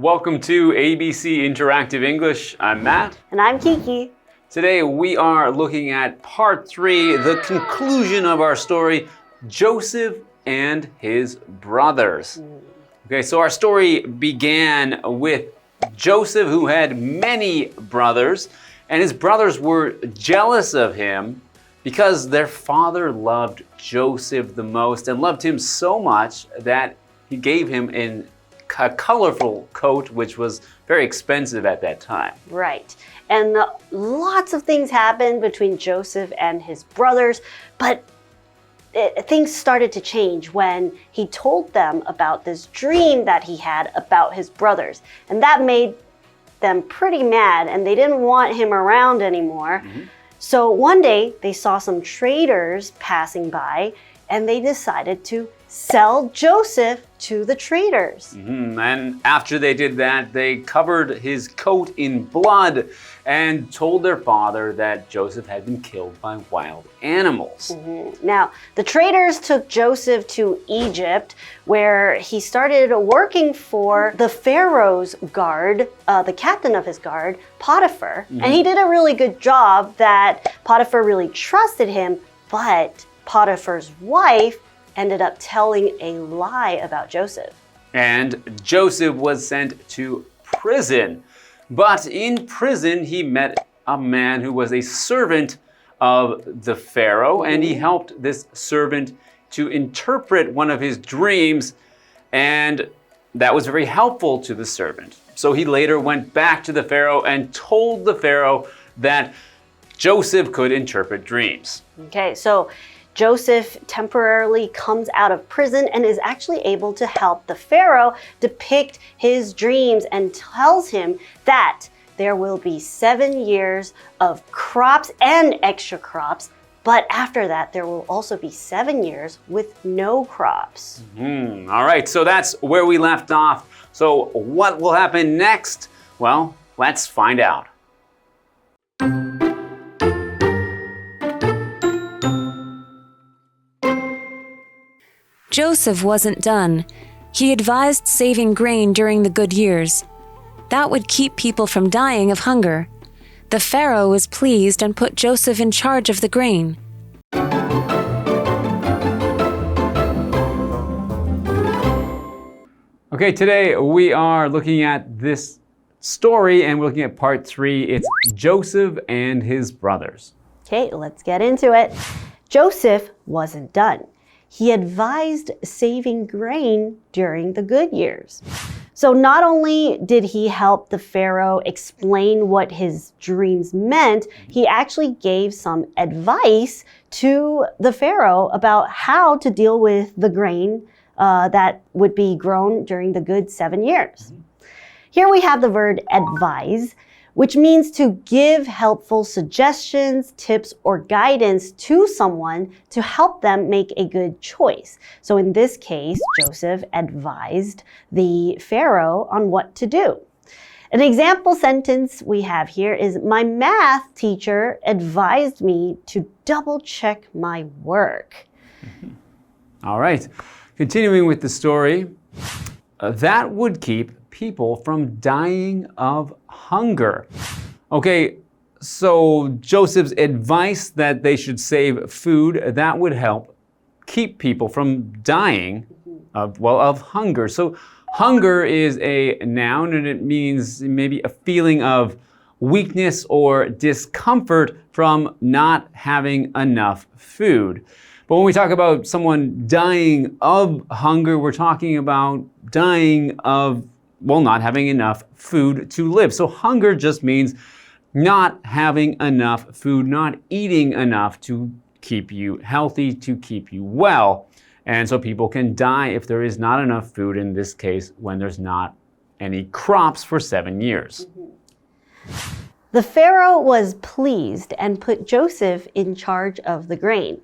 Welcome to ABC Interactive English. I'm Matt. And I'm Kiki. Today we are looking at part 3, the conclusion of our story, Joseph and his brothers. Okay, so our story began with Joseph, who had many brothers, and his brothers were jealous of him because their father loved Joseph the most and loved him so much that he gave him a colorful coat, which was very expensive at that time. Right. And lots of things happened between Joseph and his brothers, but things started to change when he told them about this dream that he had about his brothers. And that made them pretty mad, and they didn't want him around anymore. So one day they saw some traders passing by, and they decided to sell Joseph to the traders. And after they did that, they covered his coat in blood and told their father that Joseph had been killed by wild animals. Now, the traders took Joseph to Egypt, where he started working for the Pharaoh's guard, the captain of his guard, Potiphar. And he did a really good job that Potiphar really trusted him, but Potiphar's wife ended up telling a lie about Joseph. And Joseph was sent to prison. But in prison, he met a man who was a servant of the Pharaoh, and he helped this servant to interpret one of his dreams, and that was very helpful to the servant. So he later went back to the Pharaoh and told the Pharaoh that Joseph could interpret dreams. Okay, so Joseph temporarily comes out of prison and is actually able to help the Pharaoh depict his dreams and tells him that there will be 7 years of crops and extra crops, but after that there will also be 7 years with no crops. All right, so that's where we left off. So what will happen next? Well, let's find out. Joseph wasn't done. He advised saving grain during the good years. That would keep people from dying of hunger. The Pharaoh was pleased and put Joseph in charge of the grain. Okay, today we are looking at this story and we're looking at part 3. It's Joseph and his brothers. Okay, let's get into it. Joseph wasn't done. He advised saving grain during the good years. So not only did he help the Pharaoh explain what his dreams meant, he actually gave some advice to the Pharaoh about how to deal with the grain that would be grown during the good 7 years. Here we have the word advise, which means to give helpful suggestions, tips, or guidance to someone to help them make a good choice. So in this case, Joseph advised the Pharaoh on what to do. An example sentence we have here is, my math teacher advised me to double check my work. All right, continuing with the story, that would keep people from dying of hunger. Okay, so Joseph's advice that they should save food, that would help keep people from dying of hunger. So hunger is a noun, and it means maybe a feeling of weakness or discomfort from not having enough food. But when we talk about someone dying of hunger, we're talking about dying of not having enough food to live. So hunger just means not having enough food, not eating enough to keep you healthy, to keep you well. And so people can die if there is not enough food, in this case, when there's not any crops for 7 years. The Pharaoh was pleased and put Joseph in charge of the grain.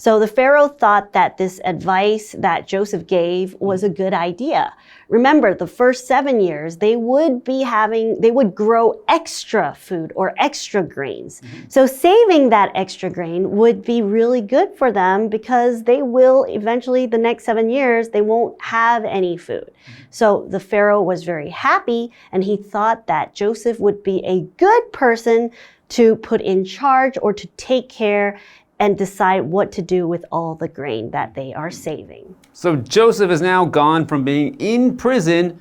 So the Pharaoh thought that this advice that Joseph gave was a good idea. Remember, the first 7 years, they would grow extra food or extra grains. So saving that extra grain would be really good for them because they will eventually, the next 7 years, they won't have any food. So the Pharaoh was very happy and he thought that Joseph would be a good person to put in charge or to take care and decide what to do with all the grain that they are saving. So Joseph has now gone from being in prison.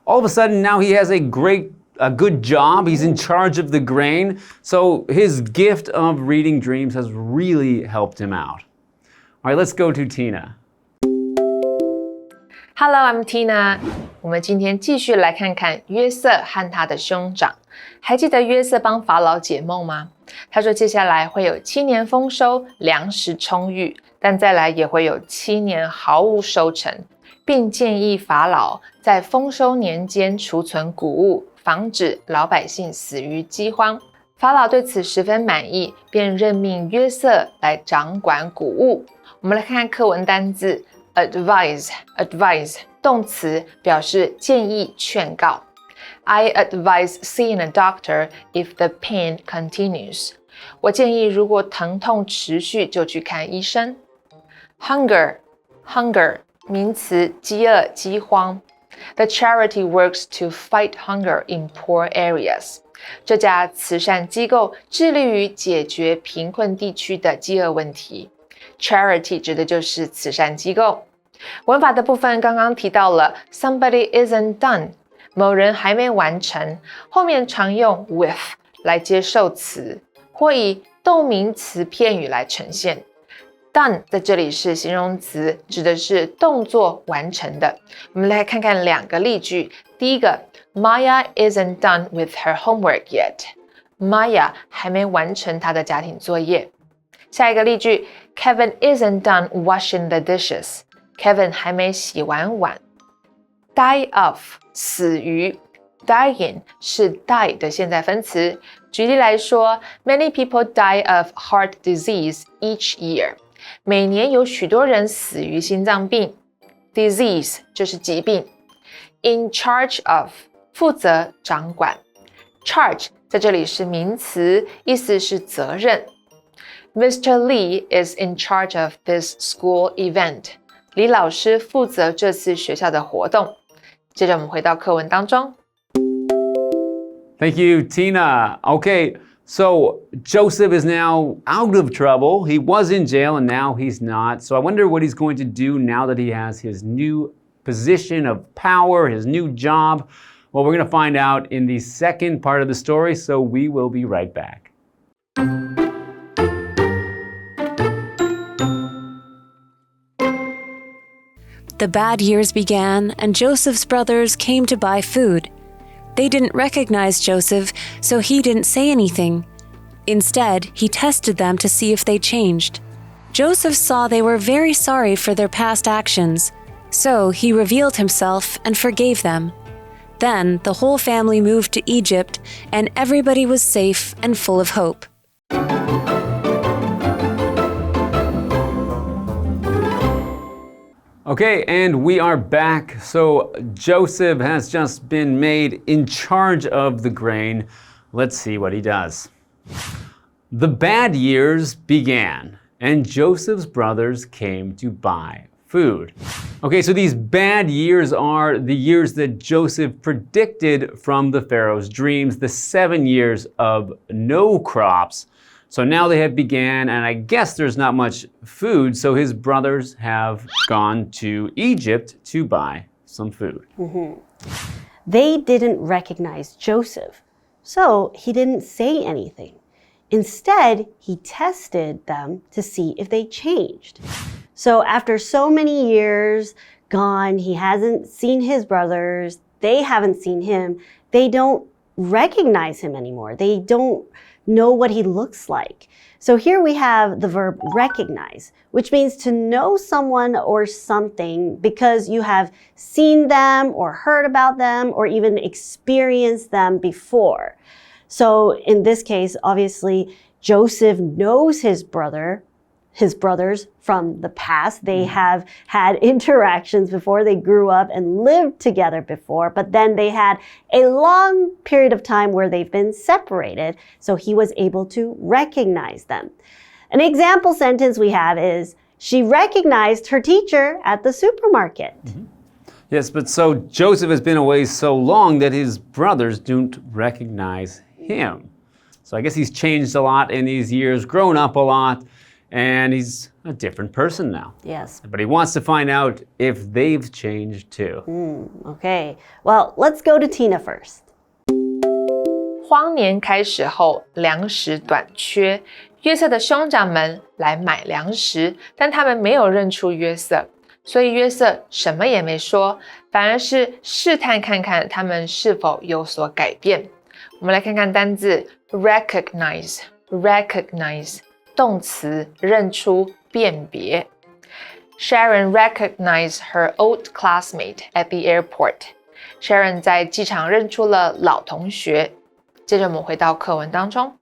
All of a sudden now he has a good job. He's in charge of the grain. So his gift of reading dreams has really helped him out. All right, let's go to Tina. Hello, I'm Tina. 我们今天继续来看看约瑟和他的兄长。还记得约瑟帮法老解梦吗？他说接下来会有7年丰收，粮食充裕，但再来也会有7年毫无收成，并建议法老在丰收年间储存谷物，防止老百姓死于饥荒。法老对此十分满意，便任命约瑟来掌管谷物。我们来看看课文单字 advise 动词表示建议劝告。I advise seeing a doctor if the pain continues. 我建议如果疼痛持续就去看医生。Hunger 名词饥饿饥荒。The charity works to fight hunger in poor areas. 这家慈善机构致力于解决贫困地区的饥饿问题。Charity 指的就是慈善机构。文法的部分刚刚提到了 somebody isn't done， 某人还没完成，后面常用 with 来接受词，或以动名词片语来呈现。Done 在这里是形容词，指的是动作完成的。我们来看看2个例句。第一个 Maya isn't done with her homework yet. Maya 还没完成她的家庭作业。下一个例句 Kevin isn't done washing the dishes. Kevin 还没洗完碗。Die of 死于 dying 是 die 的现在分词。举例来说 Many people die of heart disease each year. 每年有许多人死于心脏病。Disease 就是疾病。In charge of 负责掌管。Charge 在这里是名词，意思是责任。Mr. Lee is in charge of this school event. 李老师负责这次学校的活动。接着我们回到课文当中。Thank you, Tina. Okay, so Joseph is now out of trouble. He was in jail and now he's not. So I wonder what he's going to do now that he has his new position of power, his new job. Well, we're going to find out in the second part of the story, so we will be right back. The bad years began, and Joseph's brothers came to buy food. They didn't recognize Joseph, so he didn't say anything. Instead, he tested them to see if they changed. Joseph saw they were very sorry for their past actions, so he revealed himself and forgave them. Then the whole family moved to Egypt, and everybody was safe and full of hope. Okay, and we are back. So Joseph has just been made in charge of the grain. Let's see what he does. The bad years began, and Joseph's brothers came to buy food. Okay, so these bad years are the years that Joseph predicted from the Pharaoh's dreams, the 7 years of no crops. So now they have began, and I guess there's not much food, so his brothers have gone to Egypt to buy some food. They didn't recognize Joseph, so he didn't say anything. Instead, he tested them to see if they changed. So after so many years gone, he hasn't seen his brothers, they haven't seen him, they don't recognize him anymore. They don't know what he looks like. So here we have the verb recognize, which means to know someone or something because you have seen them or heard about them or even experienced them before. So in this case, obviously, Joseph knows his brother his brothers from the past. They have had interactions before. They grew up and lived together before, but then they had a long period of time where they've been separated, so he was able to recognize them. An example sentence we have is, she recognized her teacher at the supermarket. Yes, but so Joseph has been away so long that his brothers don't recognize him. So I guess he's changed a lot in these years, grown up a lot, and he's a different person now. Yes. But he wants to find out if they've changed too. Okay. Well, let's go to Tina first. 荒年开始后，粮食短缺，约瑟的兄长们来买粮食，但他们没有认出约瑟，所以约瑟什么也没说，反而是试探看看他们是否有所改变。我们来看看单字 recognize 动词认出辨别。Sharon recognized her old classmate at the airport. Sharon 在机场认出了老同学。接着我们回到课文当中。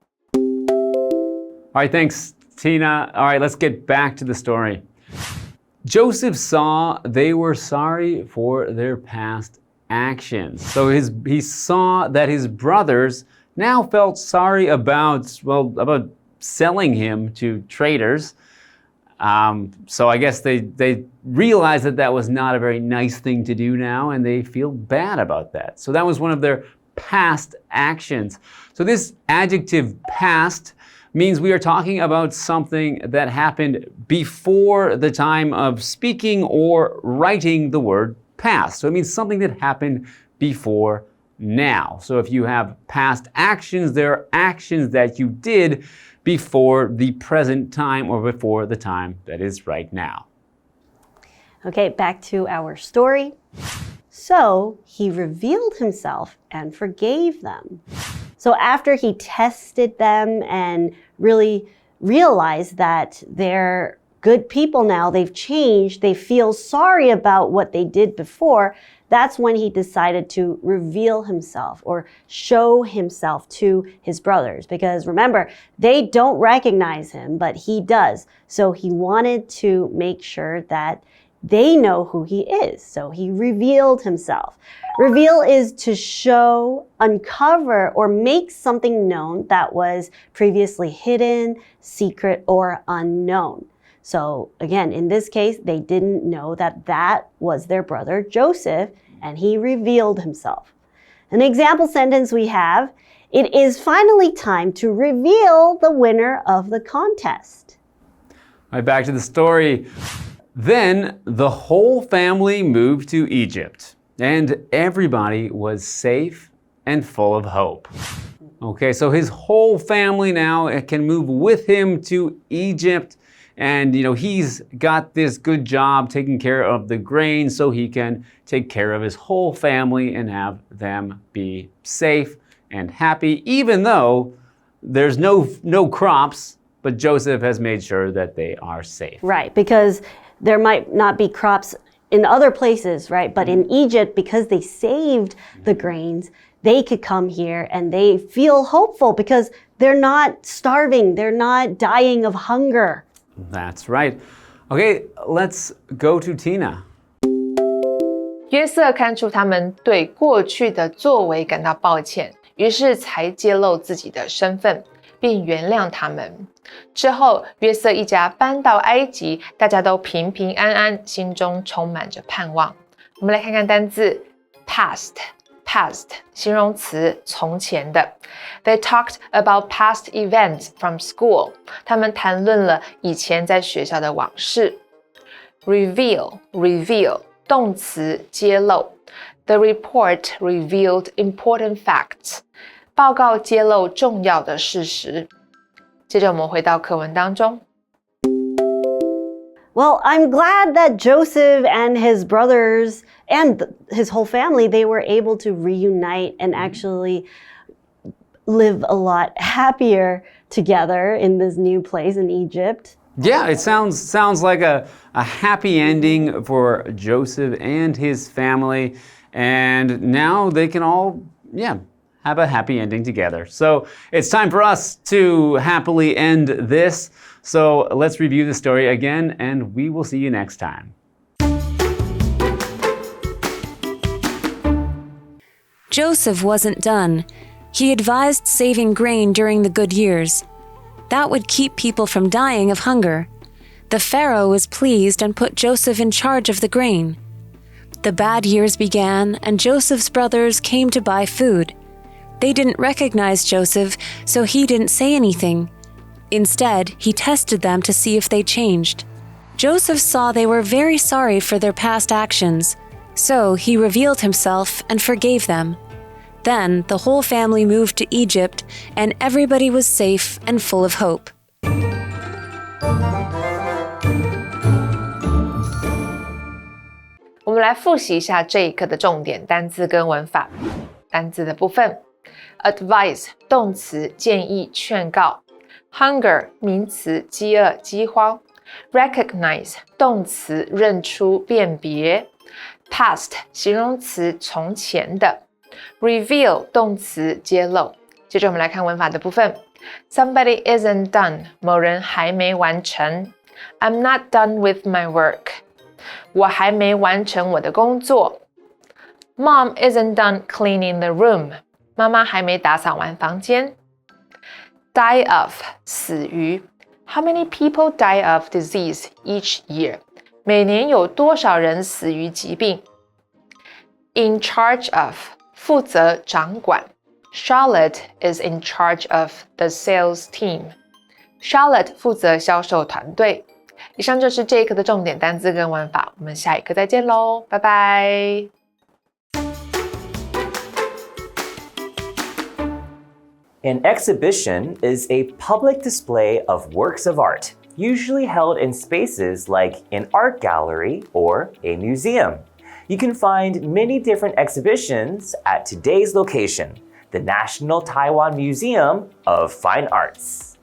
All right, thanks, Tina. All right, let's get back to the story. Joseph saw they were sorry for their past actions. So he saw that his brothers now felt sorry about selling him to traders. So I guess they realized that was not a very nice thing to do now, and they feel bad about that. So that was one of their past actions. So this adjective past means we are talking about something that happened before the time of speaking or writing the word past. So it means something that happened before now. So if you have past actions, there are actions that you did before the present time or before the time that is right now. Okay, back to our story. So he revealed himself and forgave them. So after he tested them and really realized that they're good people now, they've changed, they feel sorry about what they did before, that's when he decided to reveal himself or show himself to his brothers. Because remember, they don't recognize him, but he does. So he wanted to make sure that they know who he is. So he revealed himself. Reveal is to show, uncover, or make something known that was previously hidden, secret, or unknown. So again, in this case, they didn't know that was their brother Joseph, and he revealed himself. An example sentence we have, it is finally time to reveal the winner of the contest. All right, back to the story. Then the whole family moved to Egypt, and everybody was safe and full of hope. Okay, so his whole family now can move with him to Egypt, and he's got this good job taking care of the grain so he can take care of his whole family and have them be safe and happy, even though there's no crops, but Joseph has made sure that they are safe. Right, because there might not be crops in other places, right? But in Egypt, because they saved the grains, they could come here and they feel hopeful because they're not starving, they're not dying of hunger. That's right. Okay, let's go to Tina. 约瑟看出他们对过去的作为感到抱歉，于是才揭露自己的身份，并原谅他们。之后，约瑟一家搬到埃及，大家都平平安安，心中充满着盼望。我们来看看单字 past 形容词从前的。They talked about past events from school. 他们谈论了以前在学校的往事。Reveal 动词揭露。The report revealed important facts. 报告揭露重要的事实。接着我们回到课文当中。Well, I'm glad that Joseph and his brothers and his whole family, they were able to reunite and actually live a lot happier together in this new place in Egypt. Yeah, it sounds like a happy ending for Joseph and his family, and now they can all, have a happy ending together. So it's time for us to happily end this. So let's review the story again, and we will see you next time. Joseph wasn't done. He advised saving grain during the good years. That would keep people from dying of hunger. The Pharaoh was pleased and put Joseph in charge of the grain. The bad years began, and Joseph's brothers came to buy food. They didn't recognize Joseph, so he didn't say anything. Instead, he tested them to see if they changed. Joseph saw they were very sorry for their past actions, so he revealed himself and forgave them. Then the whole family moved to Egypt, and everybody was safe and full of hope. 我们来复习一下这一课的重点单字跟文法。单字的部分 ，advise 动词建议劝告 ，hunger 名词饥饿饥荒 ，recognize 动词认出辨别 ，past 形容词从前的 ，reveal 动词揭露。接着我们来看文法的部分 ，somebody isn't done 某人还没完成 ，I'm not done with my work。我还没完成我的工作。Mom isn't done cleaning the room. 妈妈还没打扫完房间。Die of 死于 How many people die of disease each year? 每年有多少人死于疾病 ？In charge of 负责掌管。Charlotte is in charge of the sales team. Charlotte 负责销售团队。以上就是这一课的重点单字跟文法，我们下一课再见喽，拜拜。An exhibition is a public display of works of art, usually held in spaces like an art gallery or a museum. You can find many different exhibitions at today's location, the National Taiwan Museum of Fine Arts.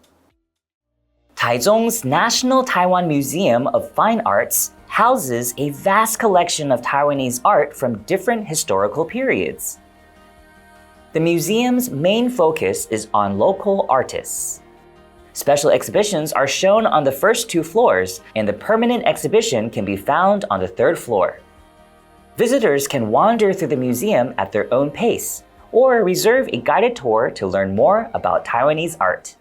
Taichung's National Taiwan Museum of Fine Arts houses a vast collection of Taiwanese art from different historical periods. The museum's main focus is on local artists. Special exhibitions are shown on the first 2 floors, and the permanent exhibition can be found on the 3rd floor. Visitors can wander through the museum at their own pace, or reserve a guided tour to learn more about Taiwanese art.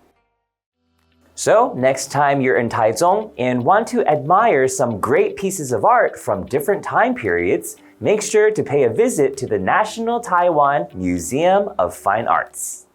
So, next time you're in Taichung and want to admire some great pieces of art from different time periods, make sure to pay a visit to the National Taiwan Museum of Fine Arts.